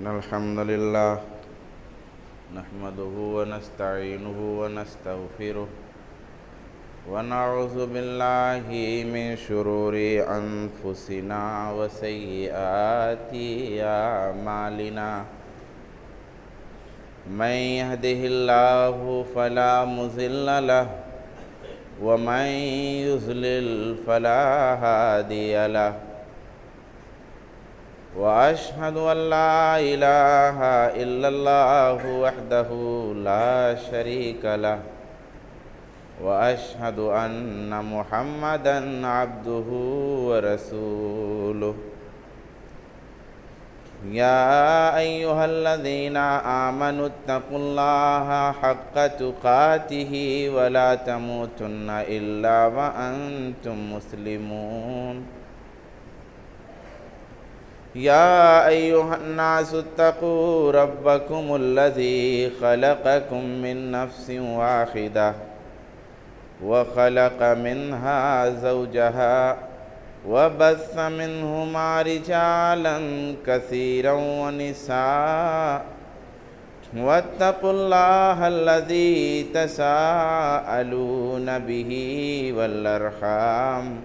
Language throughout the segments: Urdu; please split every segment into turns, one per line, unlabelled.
إن الحمد لله نحمده ونستعينه ونستغفره ونعوذ بالله من شرور أنفسنا وسيئات أعمالنا من يهده الله فلا مضل له ومن يضلل فلا هادي له وأشهد أن لا إله إلا الله وحده لا شريك له وأشهد أن محمدًا عبده ورسوله يا أيها الذين آمنوا اتقوا الله حق تقاته ولا تموتن إلا وأنتم مسلمون يا أيها الناس اتقوا ربكم الذي خلقكم من نفس واحدة وخلق منها زوجها وبث منهما رجالا كثيرا ونساء واتقوا الله الذي تساءلون به والأرحام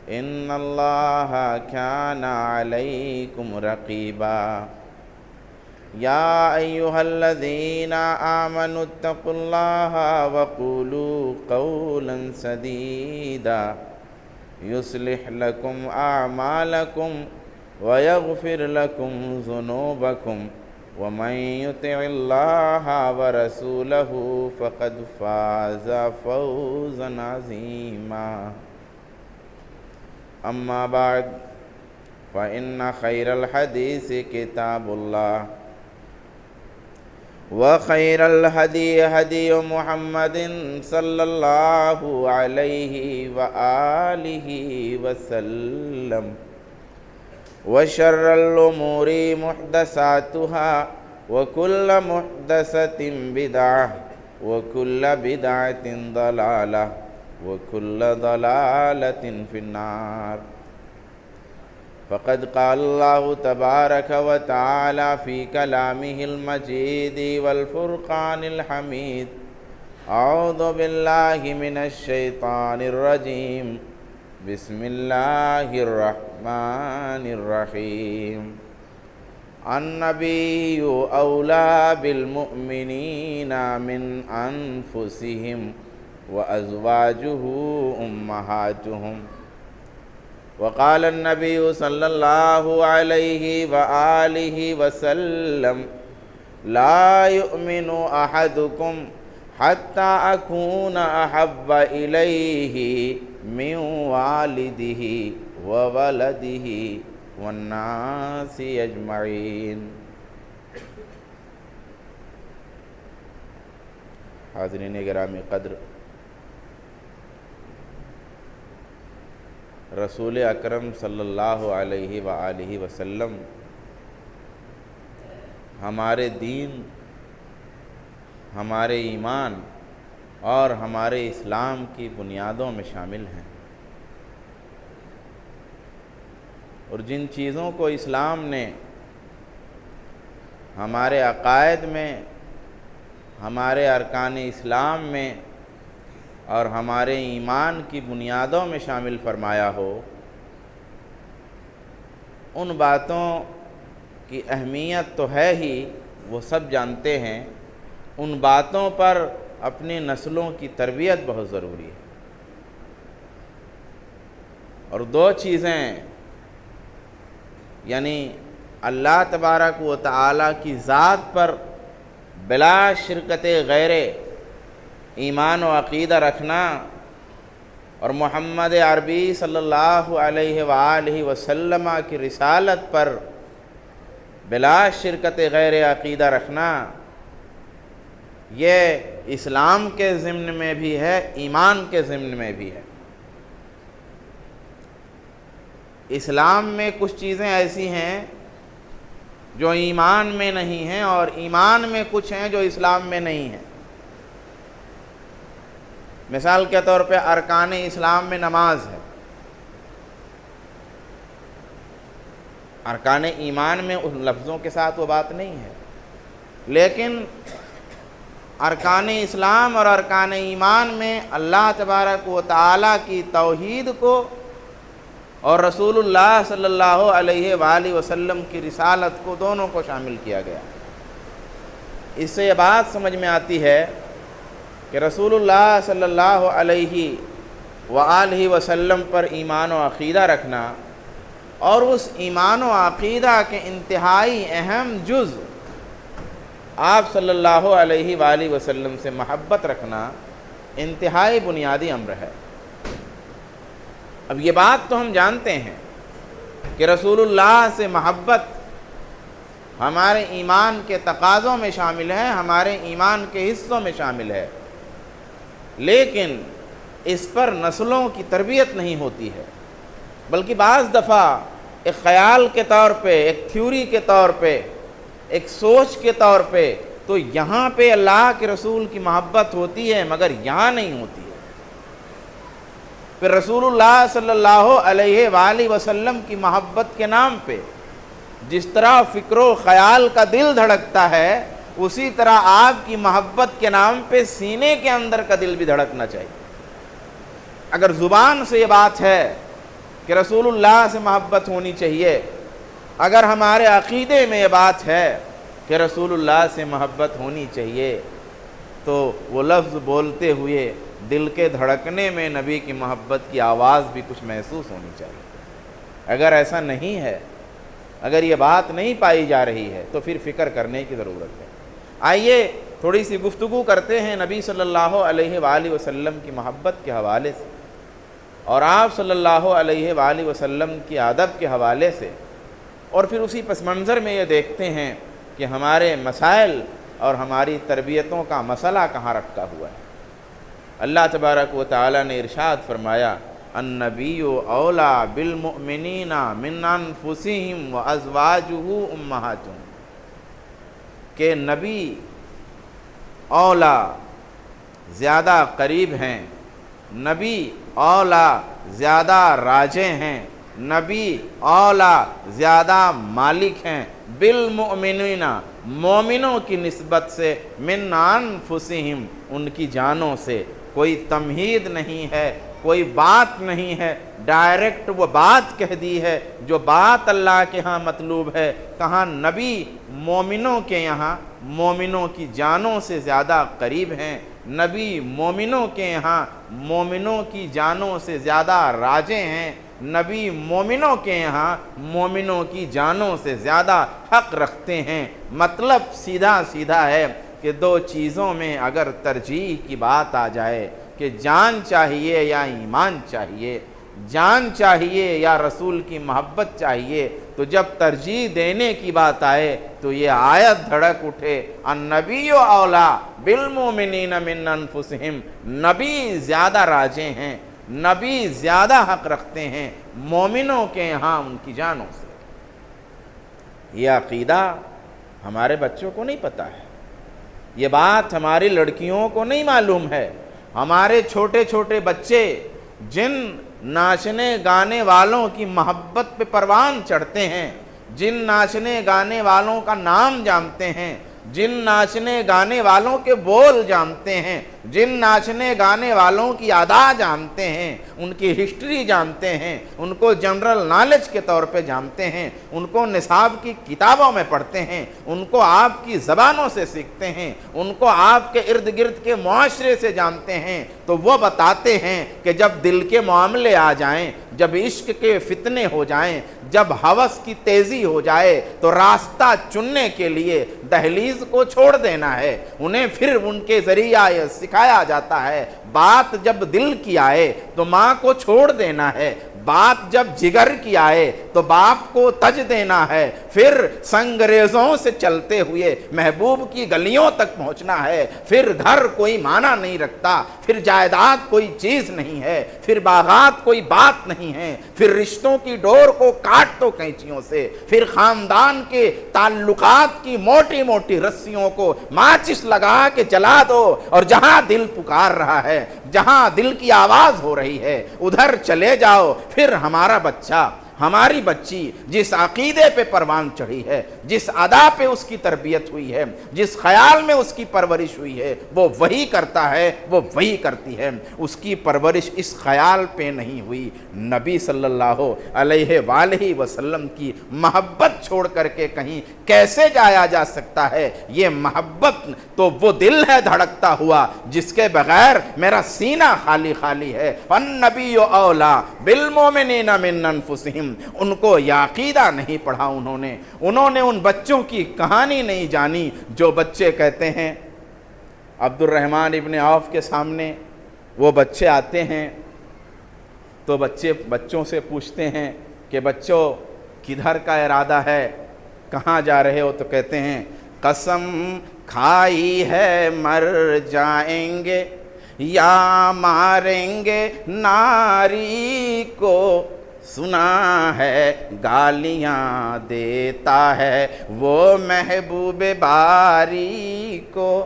إن الله كان عليكم رقيبا يا أيها الذين آمنوا اتقوا الله وقولوا قولا سديدا يصلح لكم أعمالكم ويغفر لكم ذنوبكم ومن يطع الله ورسوله فقد فاز فوزا عظيما أما بعد فإن خير الحديث كتاب الله وخير الهدي هدي محمد صلى الله عليه وآله وسلم وشر الأمور محدثاتها وكل محدثة بدعة وكل بدعة ضلالة وكل ضلالة في النار فقد قال الله تبارك وتعالى في كلامه المجيد والفرقان الحميد أعوذ بالله من الشيطان الرجيم بسم الله الرحمن الرحيم النبي أولى بالمؤمنين من أنفسهم وأزواجه أمهاتهم وقال النبي صلى الله عليه وآله وسلم لا يؤمن أحدكم حتى أكون أحب إليه من والده وولده والناس أجمعين حاضرین گرامی قدر، رسول اکرم صلی اللہ علیہ وآلہ وسلم ہمارے دین، ہمارے ایمان اور ہمارے اسلام کی بنیادوں میں شامل ہیں، اور جن چیزوں کو اسلام نے ہمارے عقائد میں، ہمارے ارکان اسلام میں اور ہمارے ایمان کی بنیادوں میں شامل فرمایا ہو، ان باتوں کی اہمیت تو ہے ہی، وہ سب جانتے ہیں، ان باتوں پر اپنی نسلوں کی تربیت بہت ضروری ہے۔ اور دو چیزیں، یعنی اللہ تبارک و تعالیٰ کی ذات پر بلا شرکت غیر ایمان و عقیدہ رکھنا، اور محمد عربی صلی اللہ علیہ وآلہ وسلم کی رسالت پر بلا شرکت غیر عقیدہ رکھنا، یہ اسلام کے ضمن میں بھی ہے، ایمان کے ضمن میں بھی ہے۔ اسلام میں کچھ چیزیں ایسی ہیں جو ایمان میں نہیں ہیں، اور ایمان میں کچھ ہیں جو اسلام میں نہیں ہیں۔ مثال کے طور پہ ارکان اسلام میں نماز ہے، ارکان ایمان میں ان لفظوں کے ساتھ وہ بات نہیں ہے، لیکن ارکان اسلام اور ارکان ایمان میں اللہ تبارک و تعالیٰ کی توحید کو اور رسول اللہ صلی اللہ علیہ وآلہ وسلم کی رسالت کو، دونوں کو شامل کیا گیا۔ اس سے یہ بات سمجھ میں آتی ہے کہ رسول اللہ صلی اللہ علیہ وآلہ وسلم پر ایمان و عقیدہ رکھنا، اور اس ایمان و عقیدہ کے انتہائی اہم جز آپ صلی اللہ علیہ وآلہ وسلم سے محبت رکھنا، انتہائی بنیادی امر ہے۔ اب یہ بات تو ہم جانتے ہیں کہ رسول اللہ سے محبت ہمارے ایمان کے تقاضوں میں شامل ہے، ہمارے ایمان کے حصوں میں شامل ہے، لیکن اس پر نسلوں کی تربیت نہیں ہوتی ہے، بلکہ بعض دفعہ ایک خیال کے طور پہ، ایک تھیوری کے طور پہ، ایک سوچ کے طور پہ تو یہاں پہ اللہ کے رسول کی محبت ہوتی ہے، مگر یہاں نہیں ہوتی ہے۔ پھر رسول اللہ صلی اللہ علیہ وآلہ وسلم کی محبت کے نام پہ جس طرح فکر و خیال کا دل دھڑکتا ہے، اسی طرح آپ کی محبت کے نام پہ سینے کے اندر کا دل بھی دھڑکنا چاہیے۔ اگر زبان سے یہ بات ہے کہ رسول اللہ سے محبت ہونی چاہیے، اگر ہمارے عقیدے میں یہ بات ہے کہ رسول اللہ سے محبت ہونی چاہیے، تو وہ لفظ بولتے ہوئے دل کے دھڑکنے میں نبی کی محبت کی آواز بھی کچھ محسوس ہونی چاہیے۔ اگر ایسا نہیں ہے، اگر یہ بات نہیں پائی جا رہی ہے، تو پھر فکر کرنے کی ضرورت ہے۔ آئیے تھوڑی سی گفتگو کرتے ہیں نبی صلی اللہ علیہ وآلہ وسلم کی محبت کے حوالے سے، اور آپ صلی اللہ علیہ وآلہ وسلم کی ادب کے حوالے سے، اور پھر اسی پس منظر میں یہ دیکھتے ہیں کہ ہمارے مسائل اور ہماری تربیتوں کا مسئلہ کہاں رکھا ہوا ہے۔ اللہ تبارک و تعالی نے ارشاد فرمایا، النبی اولا بالمؤمنین من انفسہم وازواجہ امہاتہم، کہ نبی اولا زیادہ قریب ہیں، نبی اولا زیادہ راجع ہیں، نبی اولا زیادہ مالک ہیں، بالمؤمنین مومنوں کی نسبت سے، من انفسہم ان کی جانوں سے۔ کوئی تمہید نہیں ہے، کوئی بات نہیں ہے، ڈائریکٹ وہ بات کہہ دی ہے جو بات اللہ کے ہاں مطلوب ہے۔ کہاں نبی مومنوں کے یہاں مومنوں کی جانوں سے زیادہ قریب ہیں، نبی مومنوں کے یہاں مومنوں کی جانوں سے زیادہ راجع ہیں، نبی مومنوں کے یہاں مومنوں کی جانوں سے زیادہ حق رکھتے ہیں۔ مطلب سیدھا سیدھا ہے کہ دو چیزوں میں اگر ترجیح کی بات آ جائے کہ جان چاہیے یا ایمان چاہیے، جان چاہیے یا رسول کی محبت چاہیے، تو جب ترجیح دینے کی بات آئے تو یہ آیت دھڑک اٹھے، النبی اولا بالمؤمنین من انفسہم، نبی زیادہ راجع ہیں، نبی زیادہ حق رکھتے ہیں مومنوں کے یہاں ان کی جانوں سے۔ یہ عقیدہ ہمارے بچوں کو نہیں پتہ ہے، یہ بات ہماری لڑکیوں کو نہیں معلوم ہے۔ ہمارے چھوٹے چھوٹے بچے جن ناچنے گانے والوں کی محبت پہ پروان چڑھتے ہیں، جن ناچنے گانے والوں کا نام جانتے ہیں، جن ناچنے گانے والوں کے بول جانتے ہیں، جن ناچنے گانے والوں کی ادا جانتے ہیں، ان کی ہسٹری جانتے ہیں، ان کو جنرل نالج کے طور پہ جانتے ہیں، ان کو نصاب کی کتابوں میں پڑھتے ہیں، ان کو آپ کی زبانوں سے سیکھتے ہیں، ان کو آپ کے ارد گرد کے معاشرے سے جانتے ہیں، تو وہ بتاتے ہیں کہ جب دل کے معاملے آ جائیں، جب عشق کے فتنے ہو جائیں، جب ہوس کی تیزی ہو جائے، تو راستہ چننے کے لیے دہلیز کو چھوڑ دینا ہے۔ انہیں پھر ان کے ذریعہ یہ سکھایا جاتا ہے، بات جب دل کی آئے تو ماں کو چھوڑ دینا ہے، بات جب جگر کی آئے تو باپ کو تج دینا ہے، پھر سنگریزوں سے چلتے ہوئے محبوب کی گلیوں تک پہنچنا ہے، پھر گھر کوئی معنی نہیں رکھتا، پھر جائیداد کوئی چیز نہیں ہے، پھر باغات کوئی بات نہیں ہے، پھر رشتوں کی ڈور کو کاٹ دو قینچیوں سے، پھر خاندان کے تعلقات کی موٹی موٹی رسیوں کو ماچس لگا کے جلا دو، اور جہاں دل پکار رہا ہے، جہاں دل کی آواز ہو رہی ہے، ادھر چلے جاؤ۔ پھر ہمارا بچہ، ہماری بچی جس عقیدے پہ پروان چڑھی ہے، جس ادا پہ اس کی تربیت ہوئی ہے، جس خیال میں اس کی پرورش ہوئی ہے، وہ وہی کرتا ہے، وہ وہی کرتی ہے۔ اس کی پرورش اس خیال پہ نہیں ہوئی۔ نبی صلی اللہ علیہ وآلہ وسلم کی محبت چھوڑ کر کے کہیں کیسے جایا جا سکتا ہے؟ یہ محبت تو وہ دل ہے دھڑکتا ہوا جس کے بغیر میرا سینہ خالی خالی ہے۔ النبی اولا بالمؤمنین من انفسہم، ان کو یہ عقیدہ نہیں پڑھا، انہوں نے ان بچوں کی کہانی نہیں جانی جو بچے کہتے ہیں۔ عبد الرحمن ابن عوف کے سامنے وہ بچے آتے ہیں تو بچوں سے پوچھتے ہیں کہ بچوں کدھر کا ارادہ ہے، کہاں جا رہے ہو؟ تو کہتے ہیں قسم کھائی ہے مر جائیں گے یا ماریں گے ناری کو، سنا ہے گالیاں دیتا ہے وہ محبوب باری کو۔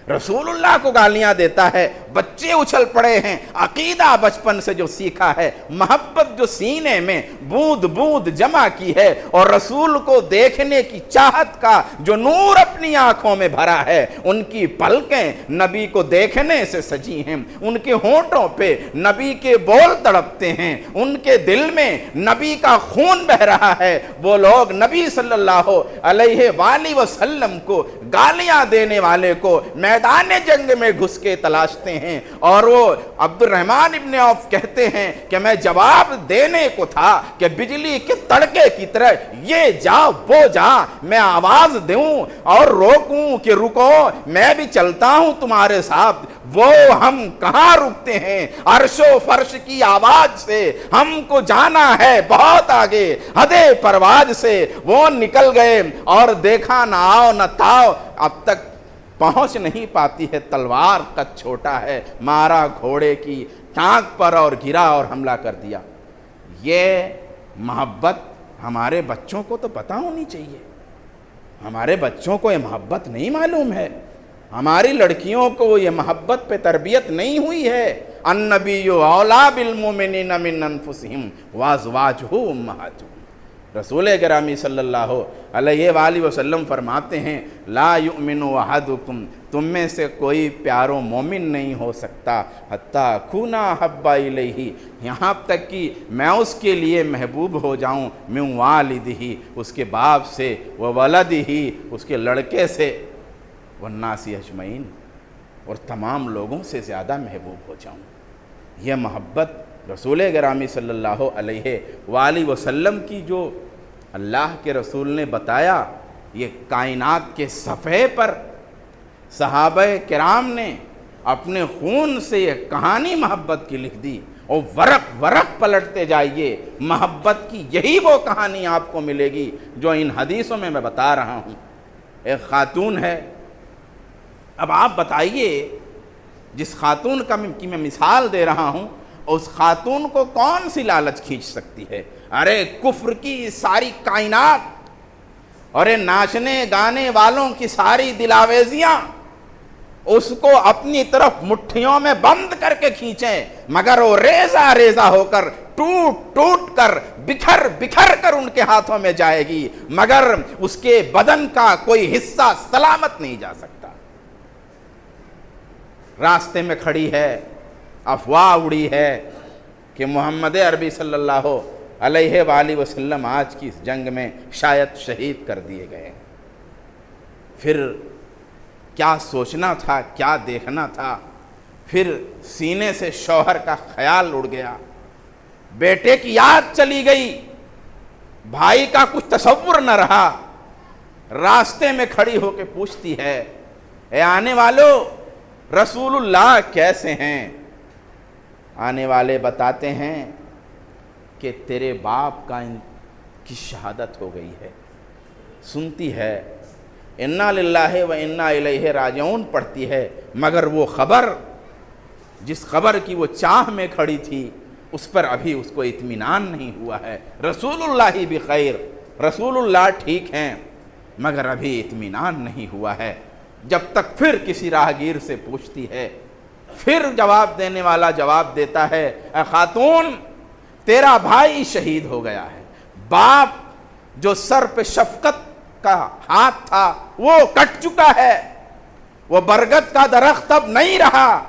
رسول اللہ کو گالیاں دیتا ہے، بچے اچھل پڑے ہیں، عقیدہ بچپن سے جو سیکھا ہے، محبت جو سینے میں بوند بوند جمع کی ہے، اور رسول کو دیکھنے کی چاہت کا جو نور اپنی آنکھوں میں بھرا ہے، ان کی پلکیں نبی کو دیکھنے سے سجی ہیں، ان کے ہونٹوں پہ نبی کے بول تڑپتے ہیں، ان کے دل میں نبی کا خون بہ رہا ہے، وہ لوگ نبی صلی اللہ علیہ وآلہ وسلم کو گالیاں دینے والے کو میدان جنگ میں گھس کے تلاشتے ہیں، اور وہ عبد الرحمن ابن عوف کہتے ہیں کہ میں جواب دینے کو تھا کہ بجلی کے تڑکے کی طرح یہ جا وہ جا، میں آواز دوں اور روکوں کہ رکو، میں بھی چلتا ہوں تمہارے ساتھ، وہ ہم کہاں رکتے ہیں، عرش و فرش کی آواز سے ہم کو جانا ہے بہت آگے، حد پرواز سے وہ نکل گئے، اور دیکھا نہ آؤ نہ تاؤ، اب تک پہنچ نہیں پاتی ہے، تلوار قد چھوٹا ہے، مارا گھوڑے کی ٹانک پر اور گرا اور حملہ کر دیا۔ یہ محبت ہمارے بچوں کو تو پتہ ہونی چاہیے، ہمارے بچوں کو یہ محبت نہیں معلوم ہے، ہماری لڑکیوں کو یہ محبت پہ تربیت نہیں ہوئی ہے۔ النبی اولیٰ بالمؤمنین من انفسہم وازواجہ امہاتہم، رسول گرامی صلی اللہ علیہ وآلہ وسلم فرماتے ہیں لا یؤمن احدکم، تم میں سے کوئی پیارو مومن نہیں ہو سکتا حتیٰ اکون احب الیہ، یہاں تک کہ میں اس کے لیے محبوب ہو جاؤں، من والدہ، اس کے باپ سے، وولدہ، اس کے لڑکے سے، والناس اجمعین، اور تمام لوگوں سے زیادہ محبوب ہو جاؤں۔ یہ محبت رسول گرامی صلی اللہ علیہ وآلہ وسلم کی جو اللہ کے رسول نے بتایا، یہ کائنات کے صفحے پر صحابہ کرام نے اپنے خون سے یہ کہانی محبت کی لکھ دی، اور ورق ورق پلٹتے جائیے، محبت کی یہی وہ کہانی آپ کو ملے گی جو ان حدیثوں میں بتا رہا ہوں۔ ایک خاتون ہے، اب آپ بتائیے جس خاتون کی میں مثال دے رہا ہوں، اس خاتون کو کون سی لالچ کھینچ سکتی ہے؟ ارے کفر کی ساری کائنات اور ناچنے گانے والوں کی ساری دلاویزیاں اس کو اپنی طرف مٹھیوں میں بند کر کے کھینچیں، مگر وہ ریزہ ریزہ ہو کر ٹوٹ ٹوٹ کر بکھر بکھر کر ان کے ہاتھوں میں جائے گی، مگر اس کے بدن کا کوئی حصہ سلامت نہیں جا سکتا۔ راستے میں کھڑی ہے، افواہ اڑی ہے کہ محمد عربی صلی اللہ علیہ وآلہ وسلم آج کی اس جنگ میں شاید شہید کر دیے گئے۔ پھر کیا سوچنا تھا، کیا دیکھنا تھا، پھر سینے سے شوہر کا خیال اڑ گیا، بیٹے کی یاد چلی گئی، بھائی کا کچھ تصور نہ رہا۔ راستے میں کھڑی ہو کے پوچھتی ہے، اے آنے والو، رسول اللہ کیسے ہیں؟ آنے والے بتاتے ہیں کہ تیرے باپ کی شہادت ہو گئی ہے۔ سنتی ہے، انا للہ و انا الیہ راجعون پڑھتی ہے، مگر وہ خبر، جس خبر کی وہ چاہ میں کھڑی تھی، اس پر ابھی اس کو اطمینان نہیں ہوا ہے۔ رسول اللہ بخیر، رسول اللہ ٹھیک ہیں، مگر ابھی اطمینان نہیں ہوا ہے۔ جب تک پھر کسی راہگیر سے پوچھتی ہے، پھر جواب دینے والا جواب دیتا ہے، اے خاتون، تیرا بھائی شہید ہو گیا ہے، باپ جو سر پہ شفقت کا ہاتھ تھا وہ کٹ چکا ہے، وہ برگد کا درخت اب نہیں رہا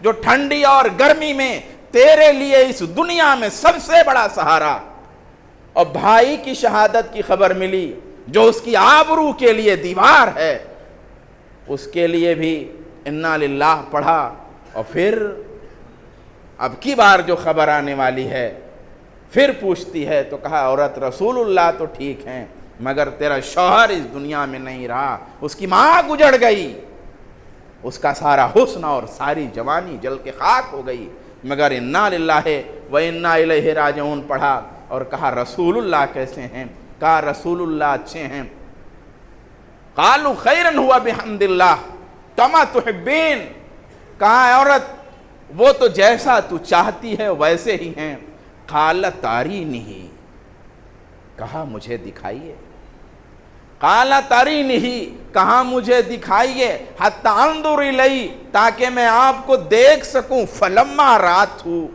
جو ٹھنڈی اور گرمی میں تیرے لیے اس دنیا میں سب سے بڑا سہارا، اور بھائی کی شہادت کی خبر ملی جو اس کی آبرو کے لیے دیوار ہے، اس کے لیے بھی انا للہ پڑھا۔ اور پھر اب کی بار جو خبر آنے والی ہے، پھر پوچھتی ہے تو کہا، عورت رسول اللہ تو ٹھیک ہیں، مگر تیرا شوہر اس دنیا میں نہیں رہا، اس کی ماں گزر گئی، اس کا سارا حسن اور ساری جوانی جل کے خاک ہو گئی، مگر انا للہ و انا الیہ راجعون پڑھا، اور کہا رسول اللہ کیسے ہیں؟ کہا رسول اللہ اچھے ہیں۔ قالوا خیرا ہوا بحمد اللہ کما تحبین، کہا عورت وہ تو جیسا تو چاہتی ہے ویسے ہی ہیں۔ قال تارینہ، کہا مجھے دکھائیے۔ قال ترینی، کہا مجھے دکھائیے، حتی انظر الی، تاکہ میں آپ کو دیکھ سکوں، فلما رات ہوں،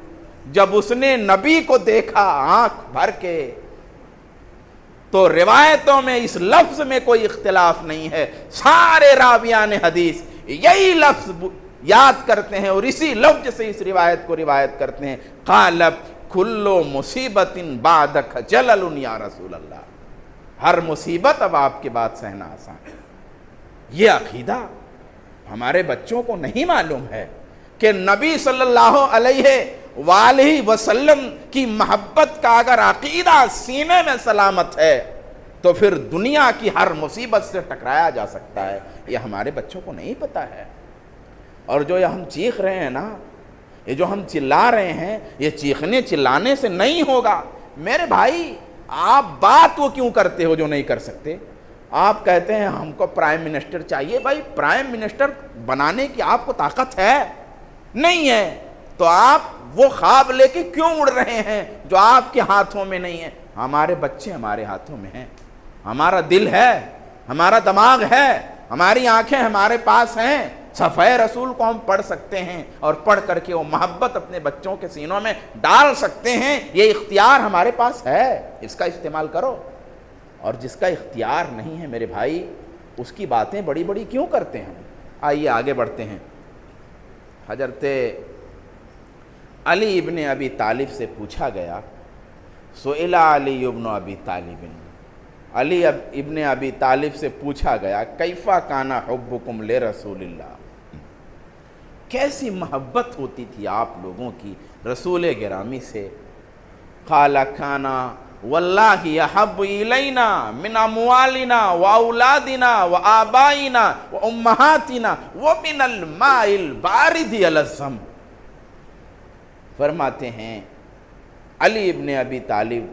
جب اس نے نبی کو دیکھا آنکھ بھر کے، تو روایتوں میں اس لفظ میں کوئی اختلاف نہیں ہے، سارے راویان حدیث یہی لفظ یاد کرتے ہیں اور اسی لفظ سے اس روایت کو روایت کرتے ہیں، قالت کل مصیبت بعدک جلل یا رسول اللہ، ہر مصیبت اب آپ کے بعد سہنا آسان ہے۔ یہ عقیدہ ہمارے بچوں کو نہیں معلوم ہے کہ نبی صلی اللہ علیہ وآلہ وسلم کی محبت کا اگر عقیدہ سینے میں سلامت ہے تو پھر دنیا کی ہر مصیبت سے ٹکرایا جا سکتا ہے۔ یہ ہمارے بچوں کو نہیں پتہ ہے، اور جو یہ ہم چیخ رہے ہیں نا، یہ جو ہم چلا رہے ہیں، یہ چیخنے چلانے سے نہیں ہوگا۔ میرے بھائی، آپ بات وہ کیوں کرتے ہو جو نہیں کر سکتے؟ آپ کہتے ہیں ہم کو پرائم منسٹر چاہیے، بھائی پرائم منسٹر بنانے کی آپ کو طاقت ہے؟ نہیں ہے، تو آپ وہ خواب لے کے کیوں اڑ رہے ہیں جو آپ کے ہاتھوں میں نہیں ہے؟ ہمارے بچے ہمارے ہاتھوں میں ہیں، ہمارا دل ہے، ہمارا دماغ ہے، ہماری آنکھیں ہمارے پاس ہیں، صفحہ رسول کو ہم پڑھ سکتے ہیں اور پڑھ کر کے وہ محبت اپنے بچوں کے سینوں میں ڈال سکتے ہیں۔ یہ اختیار ہمارے پاس ہے، اس کا استعمال کرو۔ اور جس کا اختیار نہیں ہے میرے بھائی، اس کی باتیں بڑی بڑی کیوں کرتے ہیں؟ آئیے آگے بڑھتے ہیں۔ حضرت علی ابن ابی طالب سے پوچھا گیا، سئل علی ابن ابی طالب، علی ابن ابی طالب سے پوچھا گیا، کیفا کان حبکم لرسول اللہ، کیسی محبت ہوتی تھی آپ لوگوں کی رسول گرامی سے؟ قال کانا واللہ یحب الینا من اموالنا واولادنا وآبائنا وامہاتنا ومن الماء البارد الزم۔ فرماتے ہیں علی ابن ابی طالب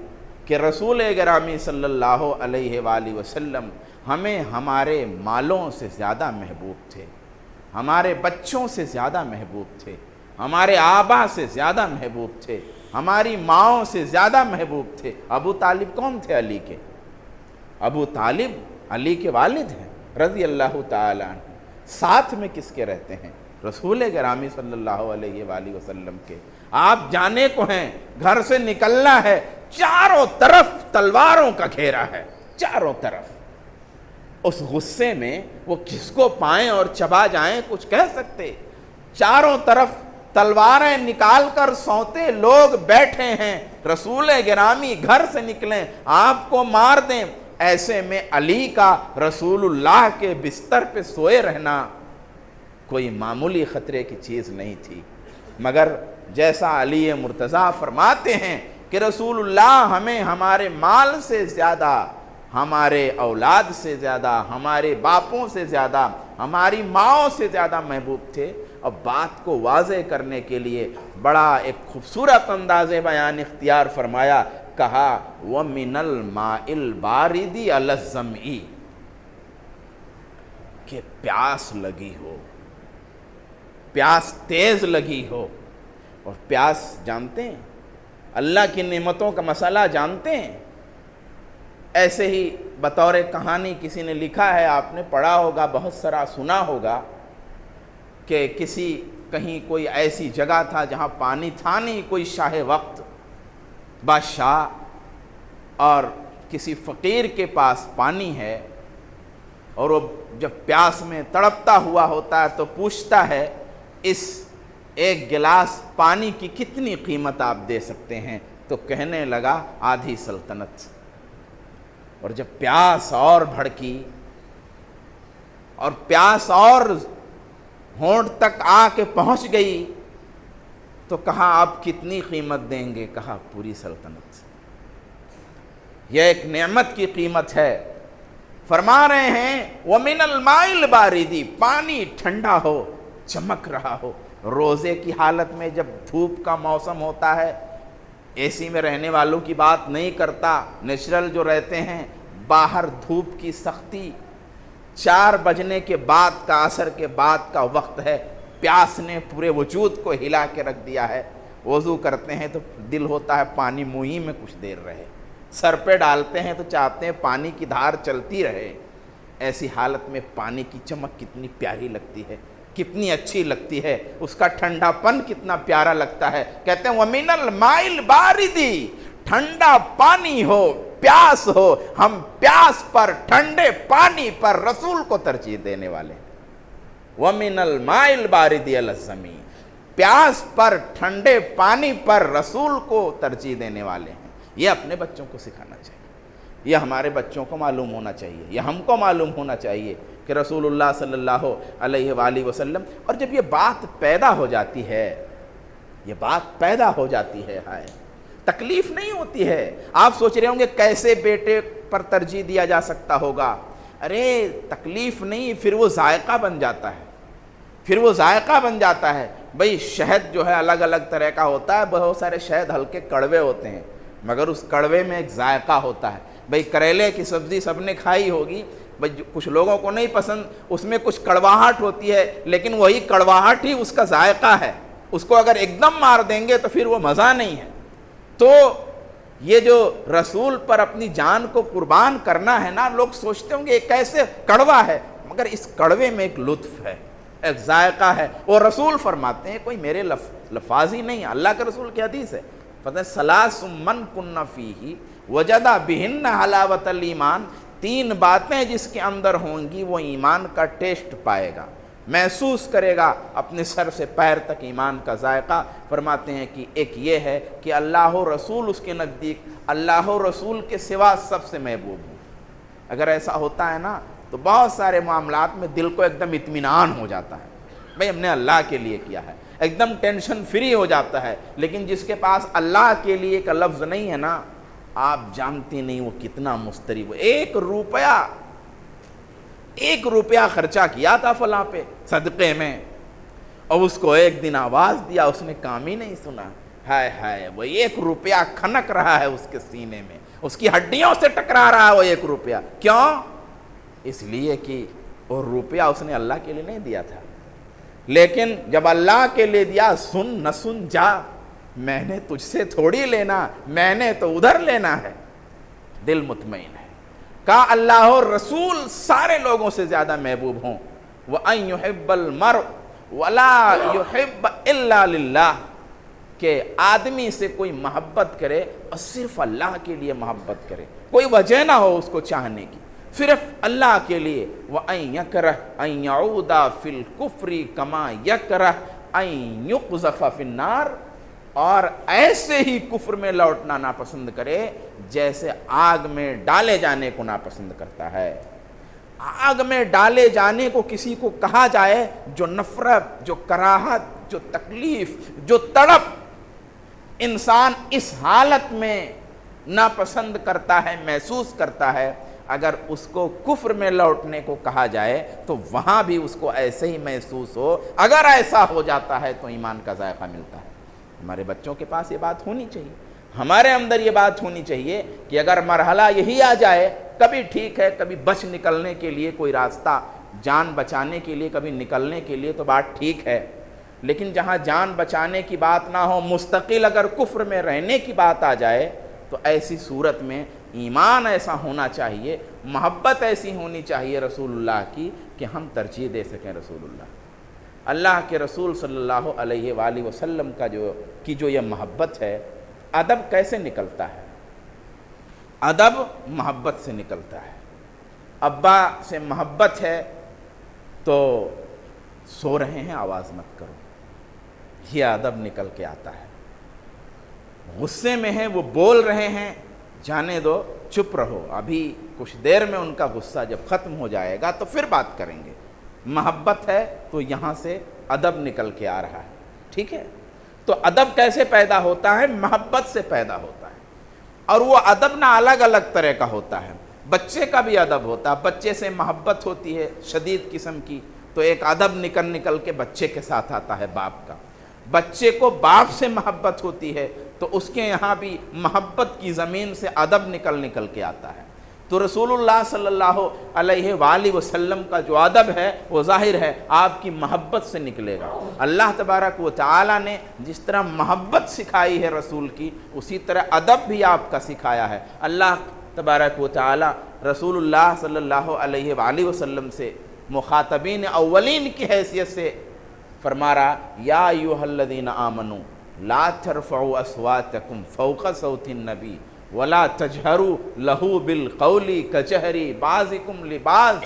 کہ رسول گرامی صلی اللہ علیہ وآلہ وسلم ہمیں ہمارے مالوں سے زیادہ محبوب تھے، ہمارے بچوں سے زیادہ محبوب تھے، ہمارے آبا سے زیادہ محبوب تھے، ہماری ماؤں سے زیادہ محبوب تھے۔ ابو طالب کون تھے علی کے؟ ابو طالب علی کے والد ہیں رضی اللہ تعالی عنہ۔ ساتھ میں کس کے رہتے ہیں؟ رسول گرامی صلی اللہ علیہ وآلہ وسلم کے۔ آپ جانے کو ہیں، گھر سے نکلنا ہے، چاروں طرف تلواروں کا گھیرا ہے، چاروں طرف۔ اس غصے میں وہ کس کو پائیں اور چبا جائیں کچھ کہہ سکتے؟ چاروں طرف تلواریں نکال کر سوتے لوگ بیٹھے ہیں، رسول گرامی گھر سے نکلیں آپ کو مار دیں۔ ایسے میں علی کا رسول اللہ کے بستر پہ سوئے رہنا کوئی معمولی خطرے کی چیز نہیں تھی، مگر جیسا علی مرتضیٰ فرماتے ہیں کہ رسول اللہ ہمیں ہمارے مال سے زیادہ، ہمارے اولاد سے زیادہ، ہمارے باپوں سے زیادہ، ہماری ماؤں سے زیادہ محبوب تھے۔ اب بات کو واضح کرنے کے لیے بڑا ایک خوبصورت انداز بیان اختیار فرمایا، کہا وَمِنَ الْمَاءِ الْبَارِدِ عَلَى الظَّمْءِ، کہ پیاس لگی ہو، پیاس تیز لگی ہو۔ اور پیاس جانتے ہیں، اللہ کی نعمتوں کا مسئلہ جانتے ہیں۔ ایسے ہی بطور کہانی کسی نے لکھا ہے، آپ نے پڑھا ہوگا، بہت سارا سنا ہوگا، کہ کہیں کوئی ایسی جگہ تھا جہاں پانی تھا نہیں، کوئی شاہ وقت بادشاہ، اور کسی فقیر کے پاس پانی ہے، اور وہ جب پیاس میں تڑپتا ہوا ہوتا ہے تو پوچھتا ہے، اس ایک گلاس پانی کی کتنی قیمت آپ دے سکتے ہیں؟ تو کہنے لگا آدھی سلطنت۔ اور جب پیاس اور بھڑکی اور پیاس اور ہونٹ تک آ کے پہنچ گئی تو کہا آپ کتنی قیمت دیں گے؟ کہا پوری سلطنت۔ یہ ایک نعمت کی قیمت ہے۔ فرما رہے ہیں وَمِنَ الْمَاءِ الْبَارِدِ، پانی ٹھنڈا ہو، چمک رہا ہو۔ روزے کی حالت میں جب دھوپ کا موسم ہوتا ہے، اے سی میں رہنے والوں کی بات نہیں کرتا، نیچرل جو رہتے ہیں، باہر دھوپ کی سختی، 4 بجنے کے بعد کا، عصر کے بعد کا وقت ہے، پیاس نے پورے وجود کو ہلا کے رکھ دیا ہے۔ وضو کرتے ہیں تو دل ہوتا ہے پانی منہ میں کچھ دیر رہے، سر پہ ڈالتے ہیں تو چاہتے ہیں پانی کی دھار چلتی رہے، ایسی حالت میں پانی کی چمک کتنی پیاری لگتی ہے، کتنی اچھی لگتی ہے، اس کا ٹھنڈا پن کتنا پیارا لگتا ہے۔ کہتے ہیں وَمِنَ الْمَاءِ الْبَارِدِ، ٹھنڈا پانی ہو، پیاس ہو، ہم پیاس پر، ٹھنڈے پانی پر رسول کو ترجیح دینے والے ہیں۔ وَمِنَ الْمَاءِ الْبَارِدِ عَلَى الزَّمِينِ، پیاس پر، ٹھنڈے پانی پر رسول کو ترجیح دینے والے ہیں۔ یہ اپنے بچوں کو سکھانا چاہیے، یہ ہمارے بچوں کو معلوم ہونا چاہیے، یہ ہم کو معلوم ہونا چاہیے کہ رسول اللہ صلی اللہ علیہ وآلہ وسلم۔ اور جب یہ بات پیدا ہو جاتی ہے، یہ بات پیدا ہو جاتی ہے، تکلیف نہیں ہوتی ہے۔ آپ سوچ رہے ہوں گے کیسے بیٹے پر ترجیح دیا جا سکتا ہوگا؟ ارے تکلیف نہیں، پھر وہ ذائقہ بن جاتا ہے، پھر وہ ذائقہ بن جاتا ہے۔ بھئی شہد جو ہے الگ الگ طرح کا ہوتا ہے، بہت سارے شہد ہلکے کڑوے ہوتے ہیں، مگر اس کڑوے میں ایک ذائقہ ہوتا ہے۔ بھئی کریلے کی سبزی سب نے کھائی ہوگی، بھئی کچھ لوگوں کو نہیں پسند، اس میں کچھ کڑواہٹ ہوتی ہے، لیکن وہی کڑواہٹ ہی اس کا ذائقہ ہے۔ اس کو اگر ایک دم مار دیں گے تو پھر وہ مزہ نہیں ہے۔ تو یہ جو رسول پر اپنی جان کو قربان کرنا ہے نا، لوگ سوچتے ہوں گے یہ کیسے کڑوا ہے، مگر اس کڑوے میں ایک لطف ہے، ایک ذائقہ ہے۔ اور رسول فرماتے ہیں، کوئی میرے لفاظ ہی نہیں، اللہ کے رسول کی حدیث ہے، پتہ ہے ثلاث من کن فیہ وجد بہن حلاوت الایمان، تین باتیں جس کے اندر ہوں گی وہ ایمان کا ٹیسٹ پائے گا، محسوس کرے گا اپنے سر سے پیر تک ایمان کا ذائقہ۔ فرماتے ہیں کہ ایک یہ ہے کہ اللہ و رسول اس کے نزدیک، اللہ و رسول کے سوا سب سے محبوب ہوں۔ اگر ایسا ہوتا ہے نا تو بہت سارے معاملات میں دل کو ایک دم اطمینان ہو جاتا ہے، بھئی ہم نے اللہ کے لیے کیا ہے، ایک دم ٹینشن فری ہو جاتا ہے۔ لیکن جس کے پاس اللہ کے لیے کا لفظ نہیں ہے نا، آپ جانتے نہیں وہ کتنا مضطرب ہے۔ ایک روپیہ خرچہ کیا تھا فلاں پہ صدقے میں، اور اس کو ایک دن آواز دیا، اس نے کام ہی نہیں سنا، ہائے ہائے، وہ ایک روپیہ کھنک رہا ہے اس کے سینے میں، اس کی ہڈیوں سے ٹکرا رہا ہے وہ ایک روپیہ۔ کیوں؟ اس لیے کہ وہ روپیہ اس نے اللہ کے لیے نہیں دیا تھا، لیکن جب اللہ کے لیے دیا، سن نہ سن جا، میں نے تجھ سے تھوڑی لینا، میں نے تو ادھر لینا ہے، دل مطمئن ہے۔ کہا اللہ اور رسول سارے لوگوں سے زیادہ محبوب ہوں۔ وَأَن يُحِبَّ الْمَرْءُ وَلَا يُحِبَّ إِلَّا لِلَّهِ، کہ آدمی سے کوئی محبت کرے اور صرف اللہ کے لیے محبت کرے، کوئی وجہ نہ ہو اس کو چاہنے کی، صرف اللہ کے لیے۔ وَأَن يَكْرَهَ أَن يَعُودَ فِي الْكُفْرِ كَمَا يَكْرَهَ أَن يُقْذَفَ فِي النَّارِ، اور ایسے ہی کفر میں لوٹنا ناپسند کرے جیسے آگ میں ڈالے جانے کو ناپسند کرتا ہے۔ آگ میں ڈالے جانے کو کسی کو کہا جائے جو نفرت، جو کراہت، جو تکلیف، جو تڑپ انسان اس حالت میں ناپسند کرتا ہے، محسوس کرتا ہے، اگر اس کو کفر میں لوٹنے کو کہا جائے تو وہاں بھی اس کو ایسے ہی محسوس ہو۔ اگر ایسا ہو جاتا ہے تو ایمان کا ذائقہ ملتا ہے۔ ہمارے بچوں کے پاس یہ بات ہونی چاہیے، ہمارے اندر یہ بات ہونی چاہیے کہ اگر مرحلہ یہی آ جائے، کبھی ٹھیک ہے، کبھی بچ نکلنے کے لیے کوئی راستہ، جان بچانے کے لیے کبھی نکلنے کے لیے تو بات ٹھیک ہے، لیکن جہاں جان بچانے کی بات نہ ہو، مستقل اگر کفر میں رہنے کی بات آ جائے تو ایسی صورت میں ایمان ایسا ہونا چاہیے، محبت ایسی ہونی چاہیے رسول اللہ کی کہ ہم ترجیح دے سکیں رسول اللہ کے رسول صلی اللہ علیہ وآلہ وسلم جو یہ محبت ہے۔ ادب کیسے نکلتا ہے؟ ادب محبت سے نکلتا ہے۔ ابا سے محبت ہے تو سو رہے ہیں آواز مت کرو، یہ ادب نکل کے آتا ہے۔ غصے میں ہیں وہ بول رہے ہیں، جانے دو، چپ رہو، ابھی کچھ دیر میں ان کا غصہ جب ختم ہو جائے گا تو پھر بات کریں گے۔ محبت ہے تو یہاں سے ادب نکل کے آ رہا ہے، ٹھیک ہے؟ تو ادب کیسے پیدا ہوتا ہے؟ محبت سے پیدا ہوتا ہے، اور وہ ادب نہ الگ الگ طرح کا ہوتا ہے۔ بچے کا بھی ادب ہوتا ہے، بچے سے محبت ہوتی ہے شدید قسم کی تو ایک ادب نکل کے بچے کے ساتھ آتا ہے باپ کا۔ بچے کو باپ سے محبت ہوتی ہے تو اس کے یہاں بھی محبت کی زمین سے ادب نکل کے آتا ہے۔ تو رسول اللہ صلی اللہ علیہ وآلہ وسلم کا جو ادب ہے وہ ظاہر ہے آپ کی محبت سے نکلے گا۔ اللہ تبارک و تعالی نے جس طرح محبت سکھائی ہے رسول کی، اسی طرح ادب بھی آپ کا سکھایا ہے۔ اللہ تبارک و تعالی رسول اللہ صلی اللہ علیہ وآلہ وسلم سے مخاطبین اولین کی حیثیت سے فرما رہا، یا ایھا الذین آمنوا لا ترفعوا اصواتکم فوق صوت النبی ولا تجہروا لہ بالقول کجہر بعضکم لبعض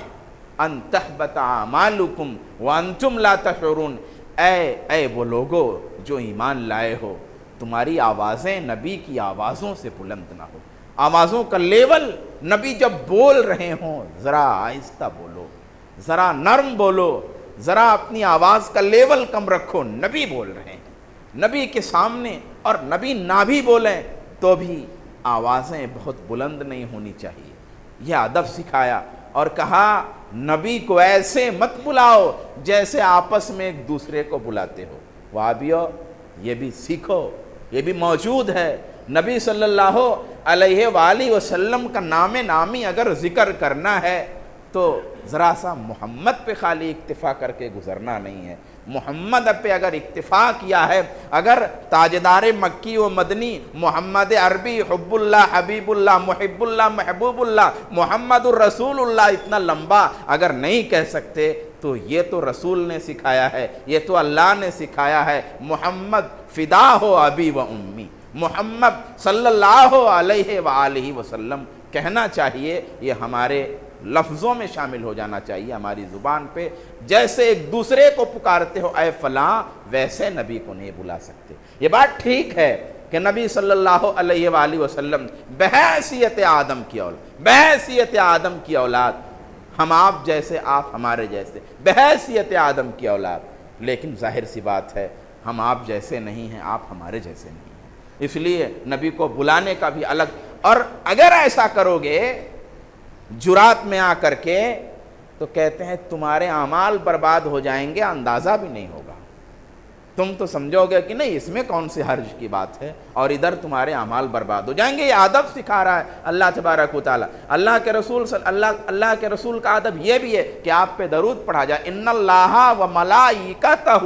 ان تحبط اعمالکم وانتم لا تشعرون۔ اے وہ لوگو جو ایمان لائے ہو، تمہاری آوازیں نبی کی آوازوں سے بلند نہ ہو۔ آوازوں کا لیول، نبی جب بول رہے ہوں ذرا آہستہ بولو، ذرا نرم بولو، ذرا اپنی آواز کا لیول کم رکھو۔ نبی بول رہے ہیں، نبی کے سامنے، اور نبی نہ بھی بولیں تو بھی آوازیں بہت بلند نہیں ہونی چاہیے۔ یہ ادب سکھایا اور کہا نبی کو ایسے مت بلاؤ جیسے آپس میں ایک دوسرے کو بلاتے ہو۔ وہابیو، یہ بھی سیکھو، یہ بھی موجود ہے۔ نبی صلی اللہ علیہ وآلہ وسلم کا نام نامی اگر ذکر کرنا ہے تو ذرا سا محمد پہ خالی اکتفا کر کے گزرنا نہیں ہے۔ محمد پہ اگر اکتفا کیا ہے، اگر تاجدار مکی و مدنی محمد عربی حب اللہ حبیب اللہ محب اللہ محبوب اللہ محمد الرسول اللہ اتنا لمبا اگر نہیں کہہ سکتے تو یہ تو رسول نے سکھایا ہے، یہ تو اللہ نے سکھایا ہے۔ محمد فدا ہو ابی و امی، محمد صلی اللہ علیہ وآلہ وسلم کہنا چاہیے۔ یہ ہمارے لفظوں میں شامل ہو جانا چاہیے، ہماری زبان پہ۔ جیسے ایک دوسرے کو پکارتے ہو اے فلاں، ویسے نبی کو نہیں بلا سکتے۔ یہ بات ٹھیک ہے کہ نبی صلی اللہ علیہ وآلہ وسلم بحیثیت آدم کی اولاد، ہم آپ جیسے، آپ ہمارے جیسے، بحیثیت آدم کی اولاد، لیکن ظاہر سی بات ہے ہم آپ جیسے نہیں ہیں، آپ ہمارے جیسے نہیں ہیں۔ اس لیے نبی کو بلانے کا بھی الگ، اور اگر ایسا کرو گے جرات میں آ کر کے تو کہتے ہیں تمہارے اعمال برباد ہو جائیں گے، اندازہ بھی نہیں ہوگا۔ تم تو سمجھو گے کہ نہیں اس میں کون سی حرج کی بات ہے، اور ادھر تمہارے اعمال برباد ہو جائیں گے۔ یہ ادب سکھا رہا ہے اللہ تبارک و تعالی۔ اللہ کے رسول کا ادب یہ بھی ہے کہ آپ پہ درود پڑھا جائے۔ ان اللہ و ملائکتہ،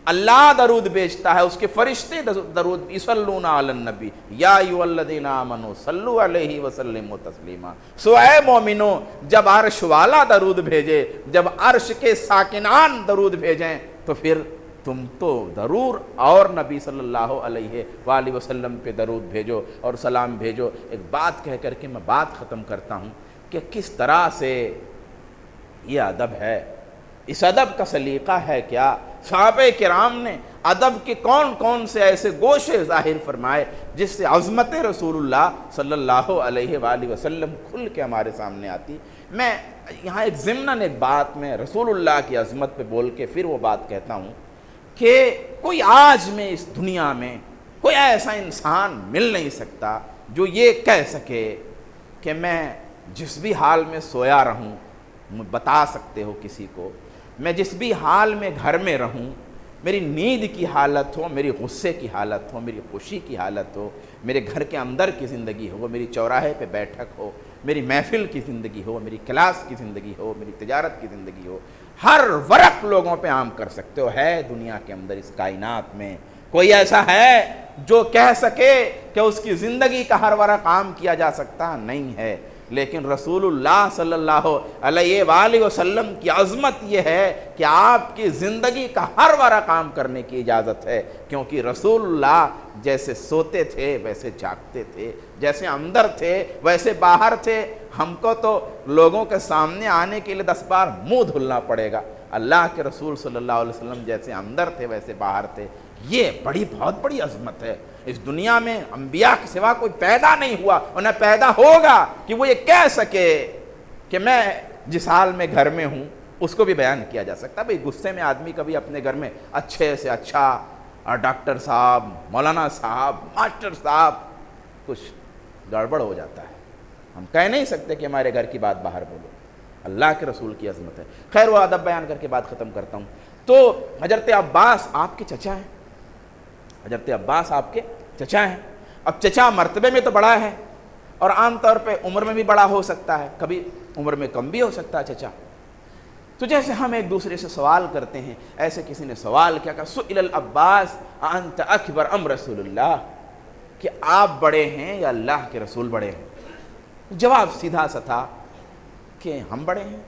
اللہ درود بھیجتا ہے، اس کے فرشتے درود یصلون علی النبی یا ایھا الذین آمنوا صلوا علیہ وسلموا تسلیما۔ سو اے مومنو، جب عرش والا درود بھیجے، جب عرش کے ساکنان درود بھیجیں تو پھر تم تو ضرور اور نبی صلی اللہ علیہ وآلہ وسلم پہ درود بھیجو اور سلام بھیجو۔ ایک بات کہہ کر کے میں بات ختم کرتا ہوں کہ کس طرح سے یہ ادب ہے، اس ادب کا سلیقہ ہے کیا۔ صحابہ کرام نے ادب کے کون کون سے ایسے گوشے ظاہر فرمائے جس سے عظمت رسول اللہ صلی اللہ علیہ وآلہ وسلم کھل کے ہمارے سامنے آتی۔ میں یہاں ایک ضمناً ایک بات میں رسول اللہ کی عظمت پہ بول کے پھر وہ بات کہتا ہوں کہ کوئی آج میں اس دنیا میں کوئی ایسا انسان مل نہیں سکتا جو یہ کہہ سکے کہ میں جس بھی حال میں سویا رہوں، بتا سکتے ہو کسی کو، میں جس بھی حال میں گھر میں رہوں، میری نیند کی حالت ہو، میری غصے کی حالت ہو، میری خوشی کی حالت ہو، میرے گھر کے اندر کی زندگی ہو، میری چوراہے پہ بیٹھک ہو، میری محفل کی زندگی ہو، میری کلاس کی زندگی ہو، میری تجارت کی زندگی ہو، ہر ورق لوگوں پہ عام کر سکتے ہو۔ ہے دنیا کے اندر اس کائنات میں کوئی ایسا ہے جو کہہ سکے کہ اس کی زندگی کا ہر ورق عام کیا جا سکتا؟ نہیں ہے۔ لیکن رسول اللہ صلی اللہ علیہ وآلہ وسلم کی عظمت یہ ہے کہ آپ کی زندگی کا ہر ورق عام کرنے کی اجازت ہے، کیونکہ رسول اللہ جیسے سوتے تھے ویسے جاگتے تھے، جیسے اندر تھے ویسے باہر تھے۔ ہم کو تو لوگوں کے سامنے آنے کے لیے 10 بار منہ دھلنا پڑے گا، اللہ کے رسول صلی اللہ علیہ وسلم جیسے اندر تھے ویسے باہر تھے۔ یہ بہت بڑی عظمت ہے۔ اس دنیا میں انبیاء کے سوا کوئی پیدا نہیں ہوا اور نہ پیدا ہوگا کہ وہ یہ کہہ سکے کہ میں جس حال میں گھر میں ہوں اس کو بھی بیان کیا جا سکتا۔ بھئی غصے میں آدمی کبھی اپنے گھر میں اچھے سے اچھا اور ڈاکٹر صاحب، مولانا صاحب، ماسٹر صاحب، کچھ گڑبڑ ہو جاتا ہے۔ ہم کہہ نہیں سکتے کہ ہمارے گھر کی بات باہر بولو، اللہ کے رسول کی عظمت ہے۔ خیر وہ ادب بیان کر کے بات ختم کرتا ہوں۔ تو حضرت عباس آپ کے چچا ہیں، حضرت عباس آپ کے چچا ہیں۔ اب چچا مرتبے میں تو بڑا ہے اور عام طور پہ عمر میں بھی بڑا ہو سکتا ہے، کبھی عمر میں کم بھی ہو سکتا ہے چچا۔ تو جیسے ہم ایک دوسرے سے سوال کرتے ہیں، ایسے کسی نے سوال کیا کہ سئل العباس انت اکبر ام رسول اللہ، کہ آپ بڑے ہیں یا اللہ کے رسول بڑے ہیں؟ جواب سیدھا سا تھا کہ ہم بڑے ہیں۔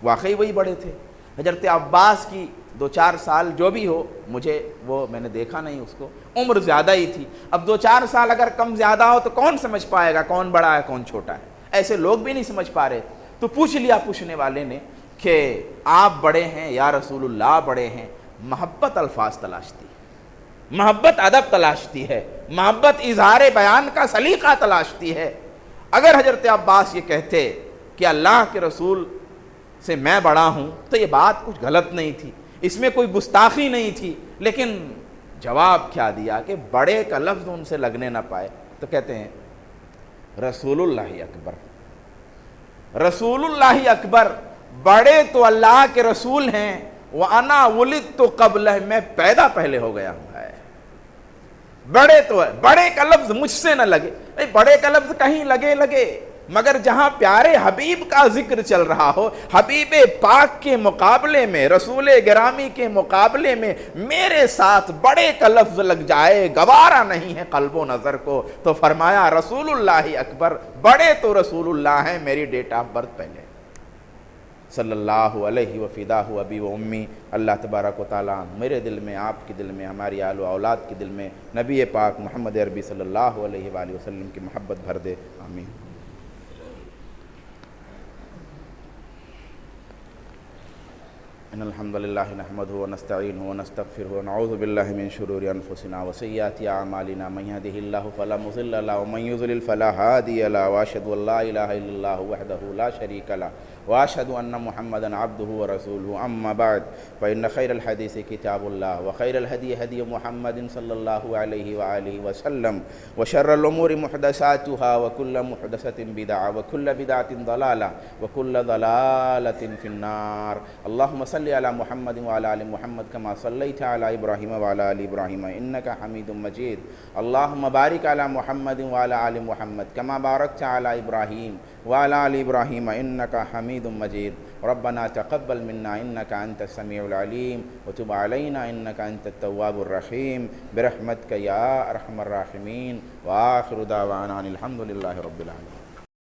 واقعی وہی بڑے تھے۔ حضرت عباس کی 2-4 سال جو بھی ہو، مجھے وہ میں نے دیکھا نہیں اس کو، عمر زیادہ ہی تھی۔ اب 2-4 سال اگر کم زیادہ ہو تو کون سمجھ پائے گا کون بڑا ہے کون چھوٹا ہے؟ ایسے لوگ بھی نہیں سمجھ پا رہے۔ تو پوچھ لیا پوچھنے والے نے کہ آپ بڑے ہیں یا رسول اللہ بڑے ہیں؟ محبت الفاظ تلاشتی ہے، محبت ادب تلاشتی ہے، محبت اظہار بیان کا سلیقہ تلاشتی ہے۔ اگر حضرت عباس یہ کہتے کہ اللہ کے رسول سے میں بڑا ہوں تو یہ بات کچھ غلط نہیں تھی، اس میں کوئی گستاخی نہیں تھی، لیکن جواب کیا دیا کہ بڑے کا لفظ ان سے لگنے نہ پائے، تو کہتے ہیں رسول اللہ اکبر، رسول اللہ اکبر، بڑے تو اللہ کے رسول ہیں، وَأَنَا وُلِدْتُ قَبْلَهُ، میں پیدا پہلے ہو گیا ہوں۔ بڑے تو ہے، بڑے کا لفظ مجھ سے نہ لگے، بڑے کا لفظ کہیں لگے مگر جہاں پیارے حبیب کا ذکر چل رہا ہو، حبیب پاک کے مقابلے میں، رسول گرامی کے مقابلے میں میرے ساتھ بڑے کا لفظ لگ جائے گوارا نہیں ہے قلب و نظر کو، تو فرمایا رسول اللہ اکبر، بڑے تو رسول اللہ ہیں، میری ڈیٹ آف برتھ پہلے۔ صلی اللہ علیہ وفداہ ابی و امی۔ اللہ تبارک و تعالیٰ میرے دل میں، آپ کے دل میں، ہماری آل و اولاد کے دل میں نبی پاک محمد عربی صلی اللہ علیہ وآلہ وسلم کی محبت بھر دے، آمین۔ ان الحمد للہ نحمده ونستعینه ونستغفره ونعوذ باللہ من شرور انفسنا وسیئات اعمالنا، من يهده الله فلا مضل له ومن يضلل فلا هادي له، واشهد ان لا اله الا الله وحده لا شريك له واشهد ان محمدا عبده ورسوله، اما بعد فان خير الحديث كتاب الله وخير الهدي هدي محمد صلى الله عليه واله وسلم، وشر الامور محدثاتها وكل محدثة بدعة وكل بدعة ضلالة وكل ضلالة في النار۔ اللهم صل على محمد وعلى آل محمد كما صليت على إبراهيم وعلى آل إبراهيم إنك حميد مجيد۔ اللهم بارك على محمد وعلى آل محمد كما باركت على إبراهيم وعلى آل إبراهيم إنك حميد مجيد۔ ربنا تقبل منا إنك أنت السميع العليم وتب علينا إنك أنت التواب الرحيم برحمتك يا أرحم الراحمين، وآخر دعوانا أن الحمد لله رب العالمين۔